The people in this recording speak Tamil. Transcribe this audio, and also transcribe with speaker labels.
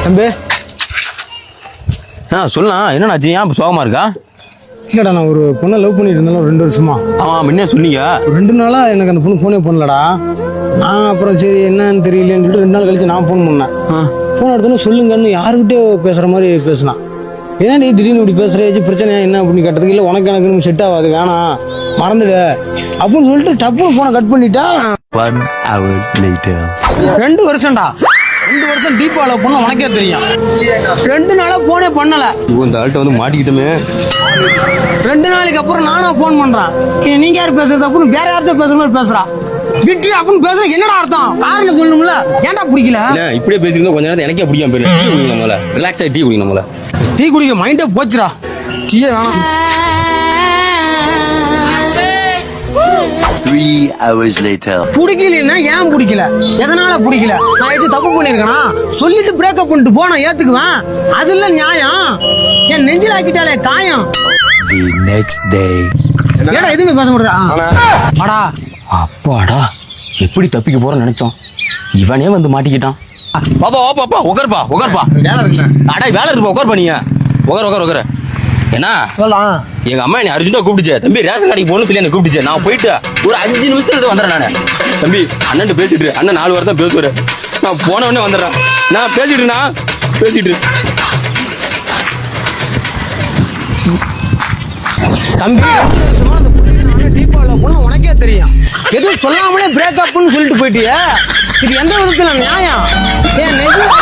Speaker 1: தம்பி
Speaker 2: சொல்லலாம் என்னண்ணாச்சு ஏன் சோகமா இருக்கா?
Speaker 1: இல்லடா, நான் ஒரு பொண்ணை லவ் பண்ணிட்டு இருந்தேன் ஒரு 2 வருஷமா.
Speaker 2: முன்னே சொன்னீங்க.
Speaker 1: 2 நாளா எனக்கு அந்த பொண்ணு ஃபோனே பண்ணலடா. நான் அப்புறம் சரி என்னன்னு தெரியலன்னு சொல்லிட்டு 2 நாள் கழிச்சு நான் ஃபோன் பண்ணேன். ஃபோன் எடுத்தோன்னு சொல்லுங்கன்னு யாருக்கிட்டே பேசுற மாதிரி பேசினான். ஏன்னா நீ திடீர்னு இப்படி பேசுறேச்சு பிரச்சனை என்ன அப்படின்னு கேட்டதுக்கு இல்லை உனக்கு எனக்கு செட் ஆகாது வேணாம் மறந்துடு அப்படின்னு சொல்லிட்டு டப்புன்னு ஃபோனை கட் பண்ணிட்டா.
Speaker 3: 1 hour later
Speaker 1: 2 வருஷம்டா. 2 வருஷம் டீப்பால பொண்ணு உனக்கே தெரியும். 2 நாளா போனே பண்ணல.
Speaker 2: இந்த ஆள்கிட்ட வந்து மாட்டிக்கிட்டோமே.
Speaker 1: 2 நாளைக்கு அப்புறம் நானா போன் பண்றேன். நீங்க யாரு பேசுறது அப்படின்னு வேற யார்கிட்ட பேசுற மாதிரி பேசுறா. விட்டு அப்படின்னு பேசுற என்னடா அர்த்தம்? காரணம் சொல்லணும்ல. ஏன்டா பிடிக்கல?
Speaker 2: இப்படியே பேசிருந்தா கொஞ்ச நேரம் எனக்கே பிடிக்காம போயிடும். டீ குடிங்க நம்மள. ரிலாக்ஸ் ஆகி டீ குடிங்க நம்மள.
Speaker 1: டீ குடிக்க மைண்டே போச்சுடா. டீயே வேணாம்.
Speaker 3: 3 hours later
Speaker 1: பிடிக்கலன்னா ஏன் பிடிக்கல? எதனால பிடிக்கல? நான் எது தப்பு பண்ணிருக்கேனா? சொல்லிட்டு பிரேக்கப் பண்ணிட்டு போ, நான் ஏத்துக்குவேன். அது இல்ல நியாயம். என் நெஞ்சில் ஆக்கிட்டாலே காயம்.
Speaker 3: the next day
Speaker 1: ஏடா எதுவுமே பேச முடியா?
Speaker 2: அப்பாடா எப்படி தப்பிக்க போறோம்னு நினைச்சோம். இவனே வந்து மாட்டிக்கிட்டான். பாப்பா பாப்பா உட்காருப்பா உட்காருப்பா. அடா வேலை இருப்பா உட்கார் பண்ணிய. உட்கார் என்ன
Speaker 1: சொல்லலாம்.
Speaker 2: எங்க அம்மா என்னை அர்ஜென்ட்டா கூப்பிடுச்சு. தம்பி ரேஷன் கடைக்கு போகணும்னு சொல்லி என்ன கூப்பிடுச்சு. நான் போயிட்டு ஒரு 5 நிமிஷத்துல வந்துடுறேன். நான் தம்பி அண்ணன் பேசிட்டு அண்ணன் 4 வாரம் தான் பேசுவாரு. நான் போன உடனே வந்துடுறேன். நான் பேசிட்டு
Speaker 1: தம்பி 2 வருஷமா அந்த பொண்ணு டீப்பால பொண்ணு உனக்கே தெரியும். எதுவும் சொல்லாமலே பிரேக்கப்னு சொல்லிட்டு போயிட்டியே. இது எந்த விதத்துல நியாயம்? என் நெஞ்சில்